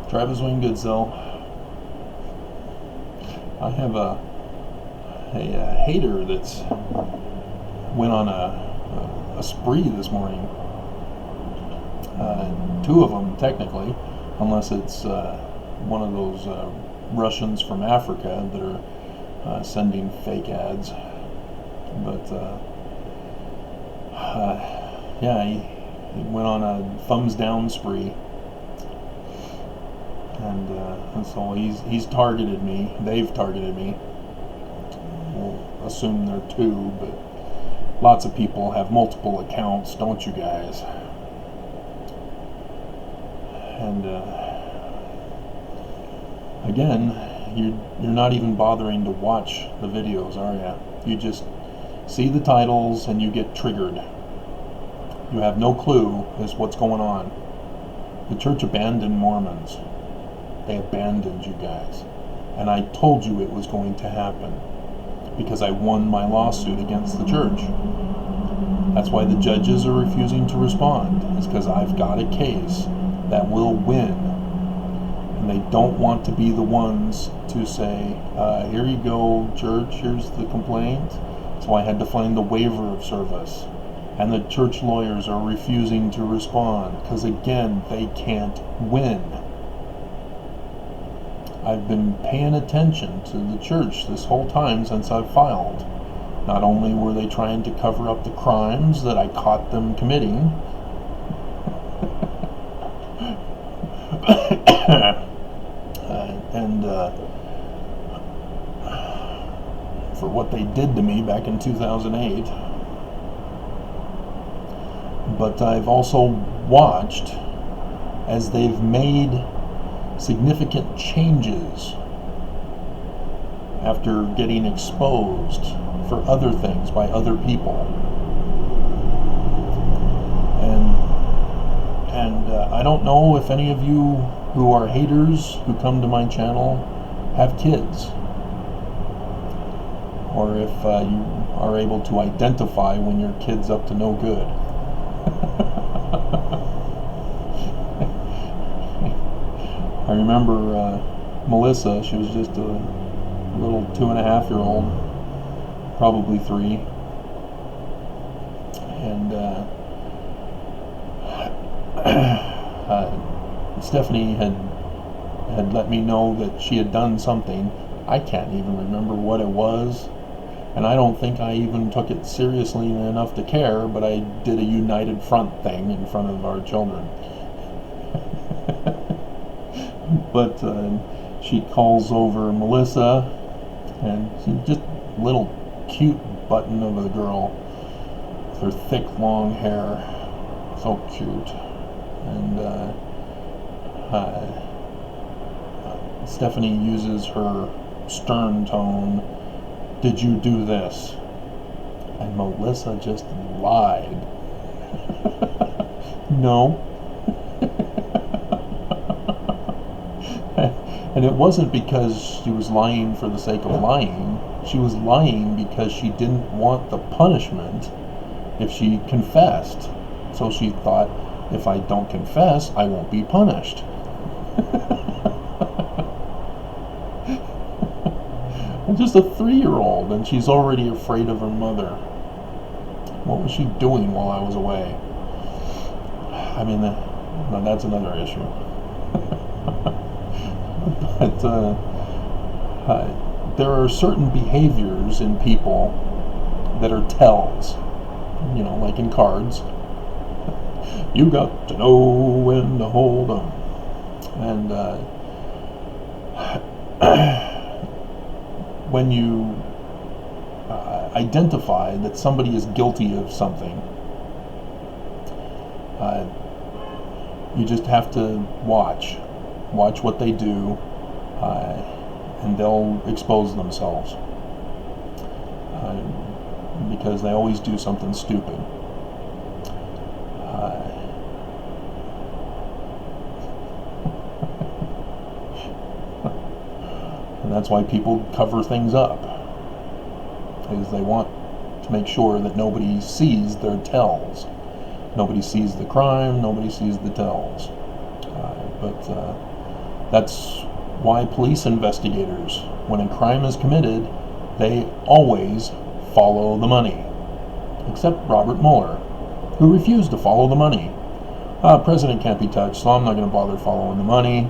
Travis Wingoodsell. I have a hater that's went on a spree this morning. Two of them technically, unless it's one of those Russians from Africa that are sending fake ads. But yeah, he went on a thumbs down spree. And so he's targeted me. They've targeted me. We'll assume they're two, but lots of people have multiple accounts, don't you guys? And again, you're not even bothering to watch the videos, are you? You just see the titles and you get triggered. You have no clue as what's going on. The church abandoned Mormons. They abandoned you guys. And I told you it was going to happen because I won my lawsuit against the church. That's why the judges are refusing to respond. It's because I've got a case that will win. And they don't want to be the ones to say, here you go, church, here's the complaint. So I had to find the waiver of service. And the church lawyers are refusing to respond because, again, they can't win. I've been paying attention to the church this whole time since I've filed. Not only were they trying to cover up the crimes that I caught them committing, and for what they did to me back in 2008, but I've also watched as they've made significant changes after getting exposed for other things by other people. And I don't know if any of you who are haters who come to my channel have kids, or if you are able to identify when your kid's up to no good. I remember Melissa. She was just a little 2.5-year-old, probably 3, and Stephanie had let me know that she had done something. I can't even remember what it was, and I don't think I even took it seriously enough to care, but I did a united front thing in front of our children. But she calls over Melissa, and she's just a little cute button of a girl with her thick long hair, so cute. And Stephanie uses her stern tone, "Did you do this?" And Melissa just lied. No. And it wasn't because she was lying for the sake of lying. She was lying because she didn't want the punishment if she confessed. So she thought, if I don't confess, I won't be punished. I'm just a 3-year-old, and she's already afraid of her mother. What was she doing while I was away? I mean, no, that's another issue. But there are certain behaviors in people that are tells, like in cards. You got to know when to hold them. And when you identify that somebody is guilty of something, you just have to watch what they do, and they'll expose themselves, because they always do something stupid. And that's why people cover things up, because they want to make sure that nobody sees their tells. Nobody sees the crime, nobody sees the tells. But That's why police investigators, when a crime is committed, they always follow the money. Except Robert Mueller, who refused to follow the money. President can't be touched, so I'm not going to bother following the money.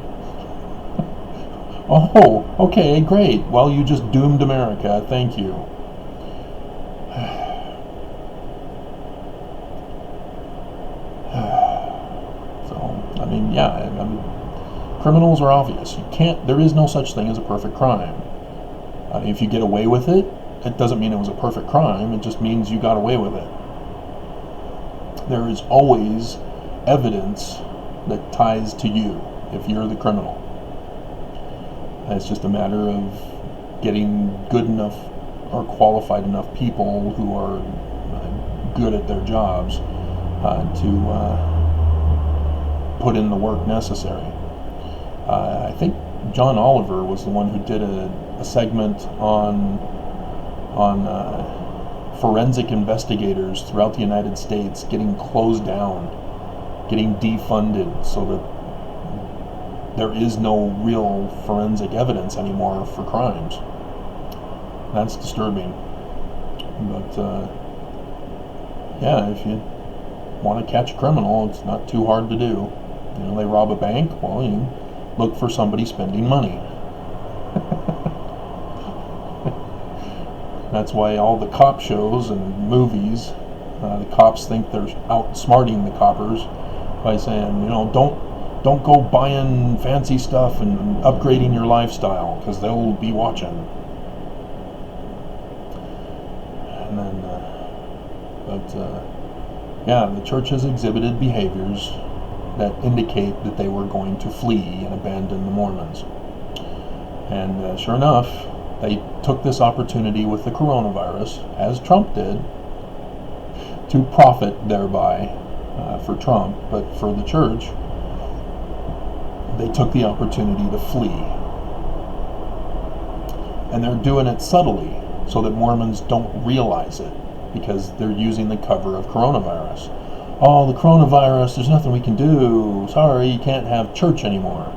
Oh, okay, great. Well, you just doomed America. Thank you. So, I mean, yeah, criminals are obvious. There is no such thing as a perfect crime. If you get away with it, it doesn't mean it was a perfect crime. It just means you got away with it. There is always evidence that ties to you if you're the criminal. It's just a matter of getting good enough or qualified enough people who are good at their jobs to put in the work necessary. I think John Oliver was the one who did a segment on forensic investigators throughout the United States getting closed down, getting defunded, so that there is no real forensic evidence anymore for crimes. That's disturbing. But yeah, if you want to catch a criminal, it's not too hard to do. They rob a bank, well, you look for somebody spending money. That's why all the cop shows and movies, the cops think they're outsmarting the coppers by saying, don't go buying fancy stuff and upgrading your lifestyle, because they'll be watching. And then, yeah, the church has exhibited behaviors that indicate that they were going to flee and abandon the Mormons. And sure enough, they took this opportunity with the coronavirus, as Trump did, to profit thereby for Trump, but for the church, they took the opportunity to flee. And they're doing it subtly so that Mormons don't realize it, because they're using the cover of coronavirus. Oh, the coronavirus, there's nothing we can do. Sorry, you can't have church anymore.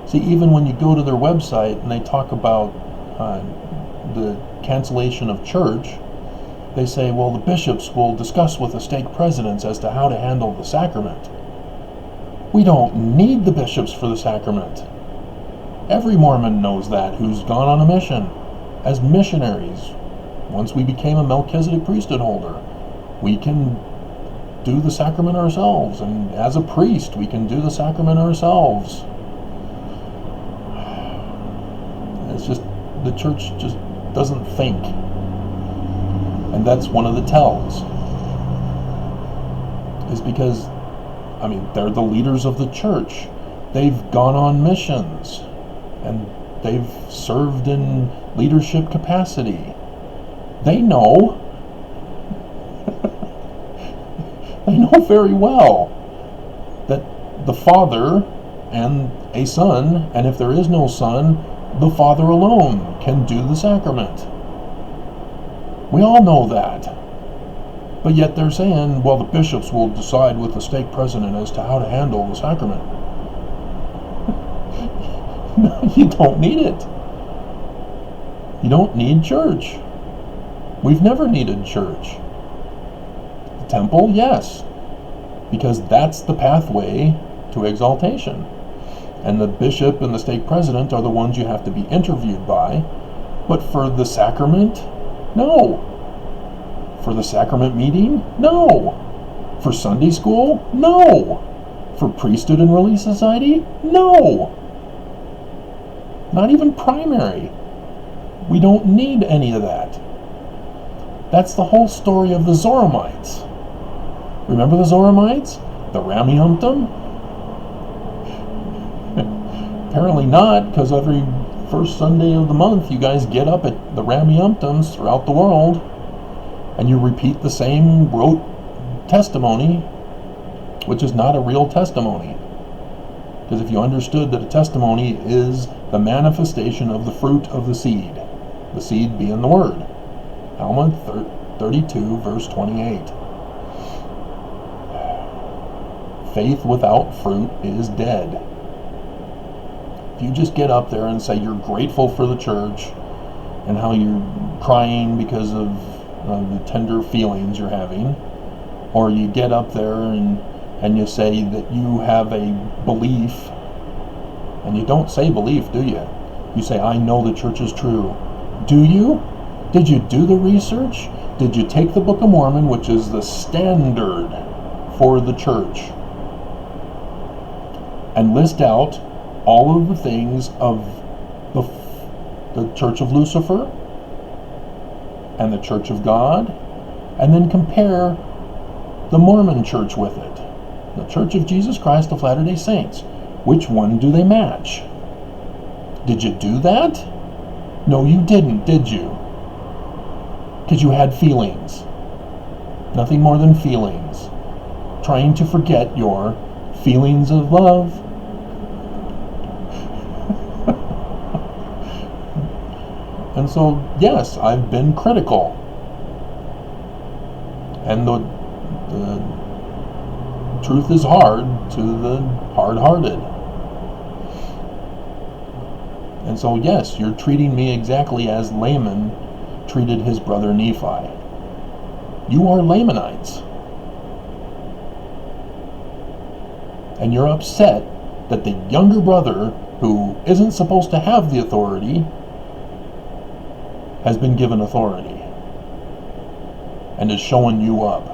See, even when you go to their website and they talk about the cancellation of church, they say, well, the bishops will discuss with the stake presidents as to how to handle the sacrament. We don't need the bishops for the sacrament. Every Mormon knows that who's gone on a mission. As missionaries, once we became a Melchizedek priesthood holder, we can do the sacrament ourselves, and as a priest, we can do the sacrament ourselves. It's just, the church just doesn't think. And that's one of the tells. Is because, they're the leaders of the church. They've gone on missions, and they've served in leadership capacity. They know. They know very well that the Father and a Son, and if there is no Son, the Father alone can do the sacrament. We all know that. But yet they're saying, well, the bishops will decide with the stake president as to how to handle the sacrament. No, you don't need it. You don't need church. We've never needed church. The temple, yes, because that's the pathway to exaltation. And the bishop and the stake president are the ones you have to be interviewed by. But for the sacrament, no. For the sacrament meeting, no. For Sunday school, no. For priesthood and relief society, no. Not even primary. We don't need any of that. That's the whole story of the Zoramites. Remember the Zoramites? The Rameumptom? Apparently not, because every first Sunday of the month you guys get up at the Rameumptoms throughout the world and you repeat the same rote testimony, which is not a real testimony. Because if you understood that a testimony is the manifestation of the fruit of the seed being the Word. Alma 32, verse 28. Faith without fruit is dead. If you just get up there and say you're grateful for the church and how you're crying because of the tender feelings you're having, or you get up there and you say that you have a belief, and you don't say belief, do you? You say, I know the church is true. Do you? Did you do the research? Did you take the Book of Mormon, which is the standard for the church, and list out all of the things of the Church of Lucifer and the Church of God, and then compare the Mormon church with it? The Church of Jesus Christ of Latter-day Saints. Which one do they match? Did you do that? No, you didn't, did you? Because you had feelings. Nothing more than feelings. Trying to forget your feelings of love. And so, yes, I've been critical. And the truth is hard to the hard-hearted. And so, yes, you're treating me exactly as Laman treated his brother Nephi. You are Lamanites. And you're upset that the younger brother, who isn't supposed to have the authority, has been given authority and is showing you up.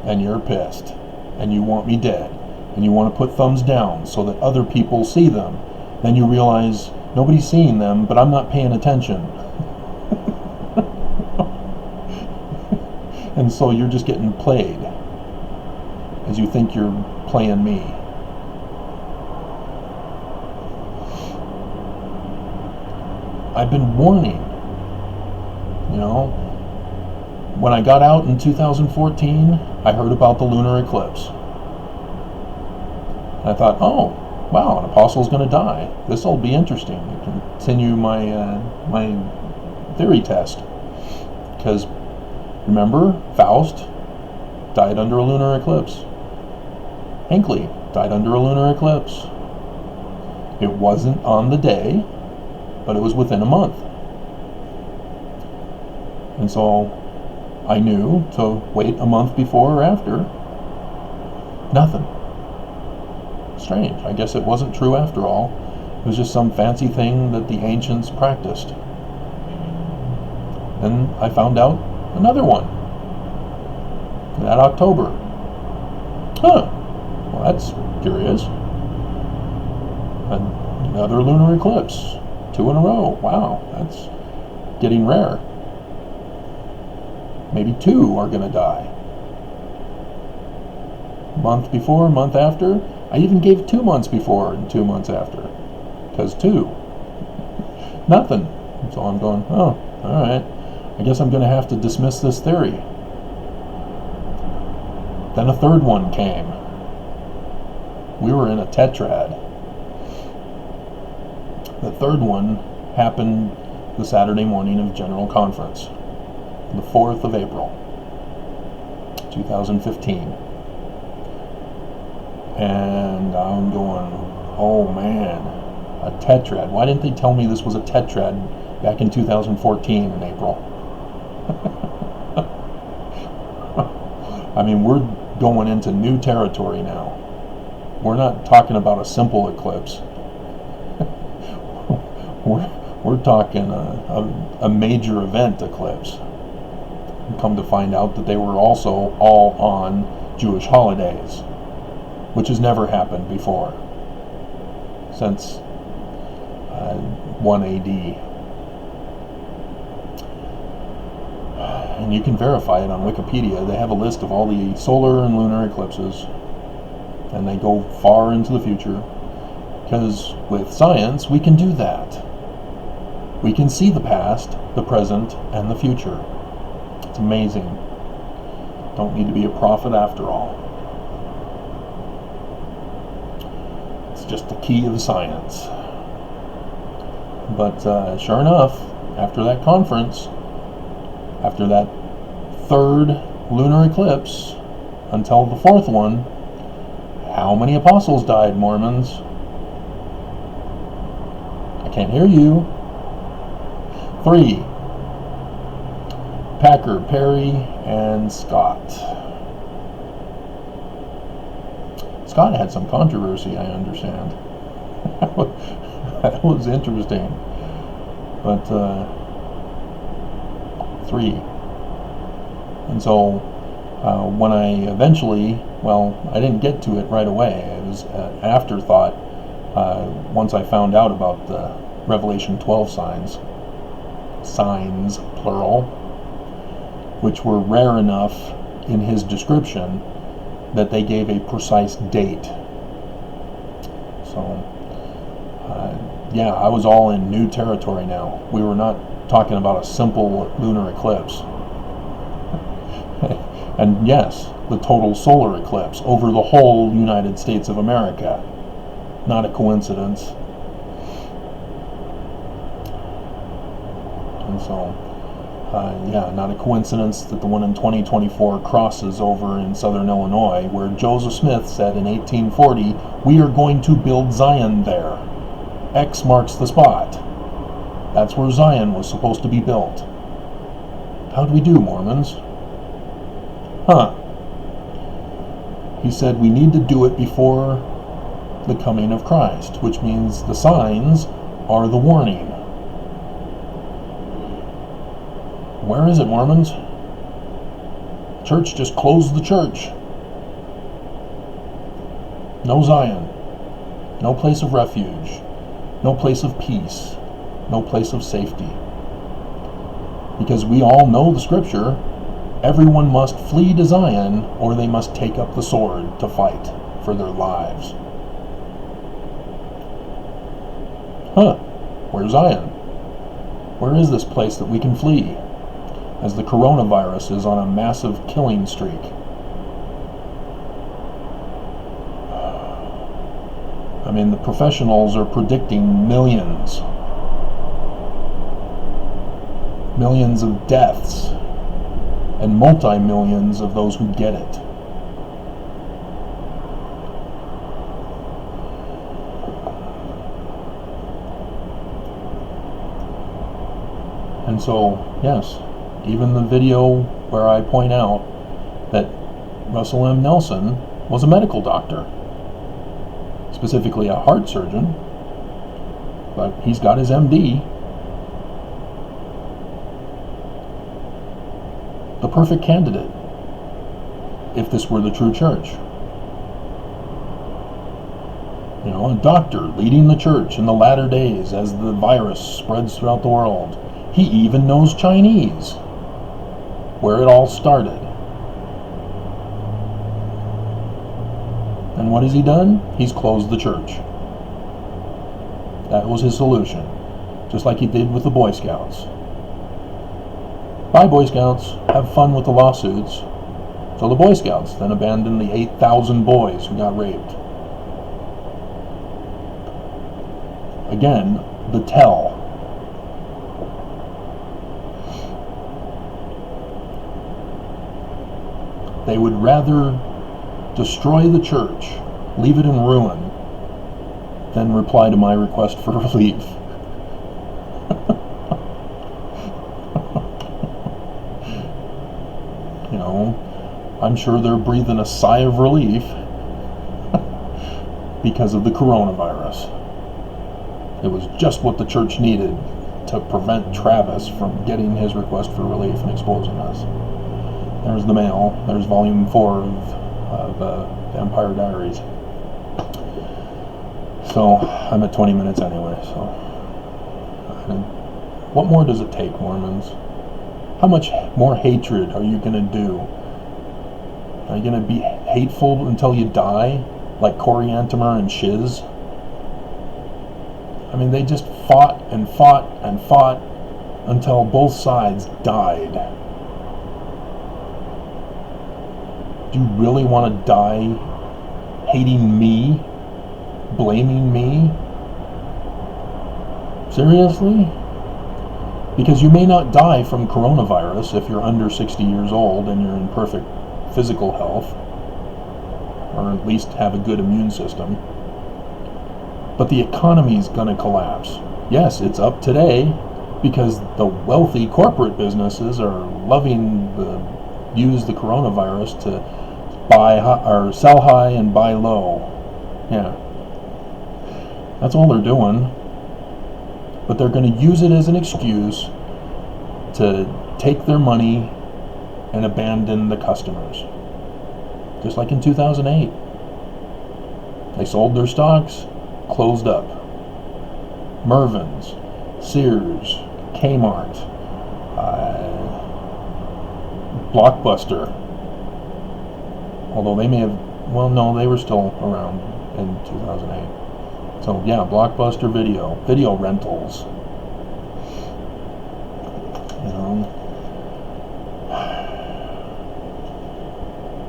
And you're pissed. And you want me dead. And you want to put thumbs down so that other people see them. Then you realize nobody's seeing them, but I'm not paying attention. And so you're just getting played as you think you're playing me. I've been warning. When I got out in 2014, I heard about the lunar eclipse. And I thought, oh, wow, an apostle's going to die. This will be interesting. Continue my theory test. Because, remember, Faust died under a lunar eclipse. Hinckley died under a lunar eclipse. It wasn't on the day, but it was within a month. And so I knew to wait a month before or after. Nothing. Strange. I guess it wasn't true after all. It was just some fancy thing that the ancients practiced. Then I found out another one. That October. Huh. Well, that's curious. Another lunar eclipse. 2 in a row. Wow. That's getting rare. Maybe 2 are going to die. Month before, month after. I even gave 2 months before and 2 months after. Because 2. Nothing. So I'm going, oh, alright. I guess I'm going to have to dismiss this theory. Then a third one came. We were in a tetrad. The third one happened the Saturday morning of General Conference. The 4th of April, 2015. And I'm going, oh man, a tetrad. Why didn't they tell me this was a tetrad back in 2014 in April? I mean, we're going into new territory now. We're not talking about a simple eclipse. we're talking a major event eclipse. Come to find out that they were also all on Jewish holidays, which has never happened before since 1 AD. And you can verify it on Wikipedia. They have a list of all the solar and lunar eclipses, and they go far into the future, because with science we can do that. We can see the past, the present, and the future. It's amazing. Don't need to be a prophet after all. It's just the key of science. But sure enough, after that conference, after that third lunar eclipse, until the fourth one How many apostles died, Mormons? I can't hear you. 3. Packer, Perry, and Scott. Scott had some controversy, I understand. That was interesting. But 3. And so when I eventually, I didn't get to it right away. It was an afterthought once I found out about the Revelation 12 signs, plural, which were rare enough in his description that they gave a precise date. So, yeah, I was all in new territory now. We were not talking about a simple lunar eclipse. And yes, the total solar eclipse over the whole United States of America. Not a coincidence. And so, yeah, not a coincidence that the one in 2024 crosses over in southern Illinois, where Joseph Smith said in 1840, "We are going to build Zion there. X marks the spot." That's where Zion was supposed to be built. How'd we do, Mormons? He said we need to do it before the coming of Christ, which means the signs are the warning. Where is it, Mormons? Church just closed the church. No Zion. No place of refuge. No place of peace. No place of safety. Because we all know the scripture, everyone must flee to Zion, or they must take up the sword to fight for their lives. Where's Zion? Where is this place that we can flee, as the coronavirus is on a massive killing streak? I mean, the professionals are predicting millions of deaths and multi-millions of those who get it. And so, yes, even the video where I point out that Russell M. Nelson was a medical doctor, specifically a heart surgeon, but he's got his MD. The perfect candidate if this were the true church. You know, a doctor leading the church in the latter days as the virus spreads throughout the world. He even knows Chinese, where it all started. And what has he done? He's closed the church. That was his solution, just like he did with the Boy Scouts. Bye, Boy Scouts. Have fun with the lawsuits. So the Boy Scouts then abandoned the 8,000 boys who got raped. Again, the tell. They would rather destroy the church, leave it in ruin, than reply to my request for relief. You know, I'm sure they're breathing a sigh of relief because of the coronavirus. It was just what the church needed to prevent Travis from getting his request for relief and exposing us. There's the mail. There's volume 4 of Vampire Diaries. So, I'm at 20 minutes anyway, so. What more does it take, Mormons? How much more hatred are you going to do? Are you going to be hateful until you die? Like Coriantumr and Shiz? I mean, they just fought and fought and fought until both sides died. Do you really want to die hating me? Blaming me? Seriously? Because you may not die from coronavirus if you're under 60 years old and you're in perfect physical health. or at least have a good immune system. But the economy's going to collapse. Yes, it's up today because the wealthy corporate businesses are loving use the coronavirus to buy high, or sell high and buy low. Yeah, that's all they're doing. But they're going to use it as an excuse to take their money and abandon the customers. Just like in 2008. They sold their stocks, closed up. Mervyn's, Sears, Kmart, Blockbuster. Although they may have, well, no, they were still around in 2008. So yeah, Blockbuster video rentals. You know.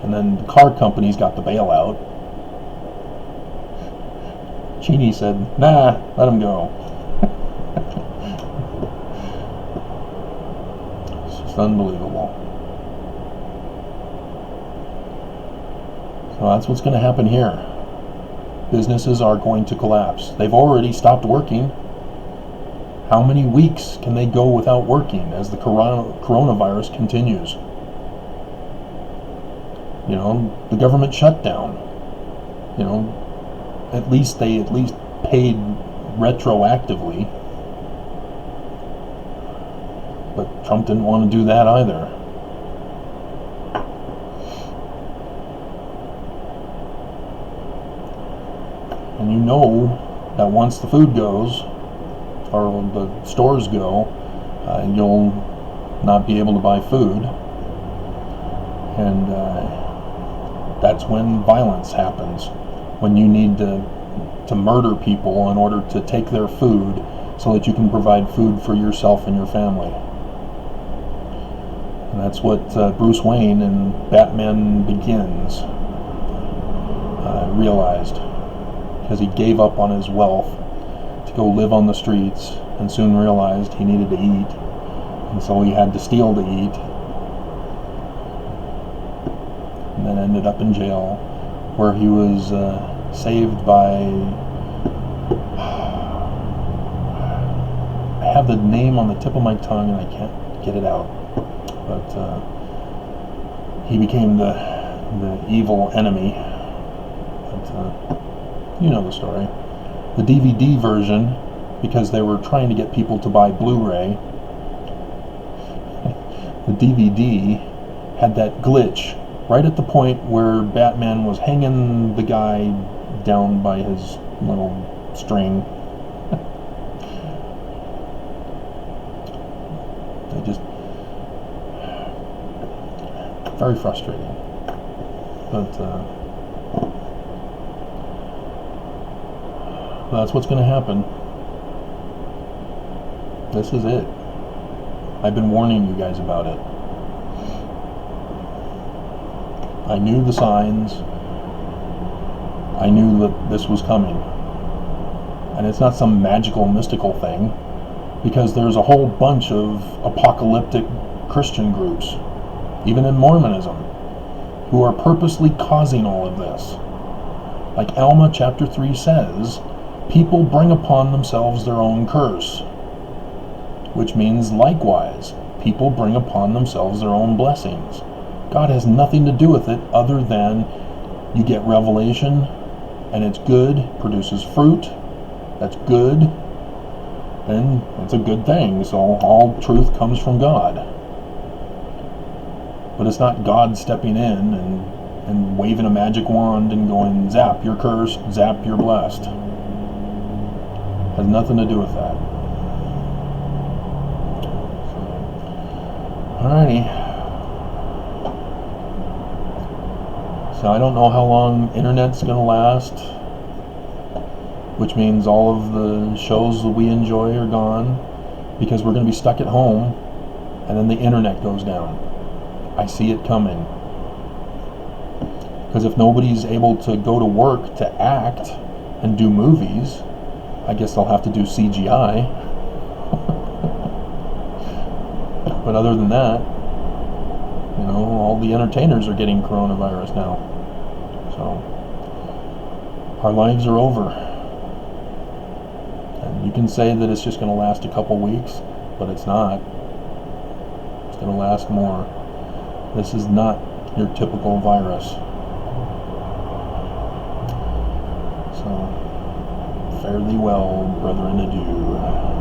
And then the car companies got the bailout. Cheney said, nah, let them go. It's just unbelievable. So that's what's going to happen here. Businesses are going to collapse. They've already stopped working. How many weeks can they go without working as the coronavirus continues? You know, the government shutdown. You know, they at least paid retroactively. But Trump didn't want to do that either. And you know that once the food goes, or the stores go, you'll not be able to buy food. And that's when violence happens. When you need to murder people in order to take their food so that you can provide food for yourself and your family. And that's what Bruce Wayne in Batman Begins realized. Because he gave up on his wealth to go live on the streets and soon realized he needed to eat. And so he had to steal to eat. And then ended up in jail where he was saved by... I have the name on the tip of my tongue and I can't get it out. But he became the evil enemy. But, you know the story. The DVD version, because they were trying to get people to buy Blu-ray, the DVD had that glitch right at the point where Batman was hanging the guy down by his little string. They just... very frustrating. But, that's what's going to happen. This is it. I've been warning you guys about it. I knew the signs. I knew that this was coming. And it's not some magical, mystical thing, because there's a whole bunch of apocalyptic Christian groups, even in Mormonism, who are purposely causing all of this. Like Alma chapter 3 says, people bring upon themselves their own curse, which means likewise, people bring upon themselves their own blessings. God has nothing to do with it other than you get revelation and it's good, produces fruit, that's good, then it's a good thing. So all truth comes from God. But it's not God stepping in and waving a magic wand and going, zap, you're cursed, zap, you're blessed. Has nothing to do with that. Alrighty. So I don't know how long internet's going to last, which means all of the shows that we enjoy are gone, because we're going to be stuck at home, and then the internet goes down. I see it coming. Because if nobody's able to go to work to act and do movies, I guess they'll have to do CGI. But other than that, you know, all the entertainers are getting coronavirus now. So Our lives are over. And you can say that it's just going to last a couple weeks, but it's not. It's going to last more. This is not your typical virus. So, fare thee well, brethren, adieu.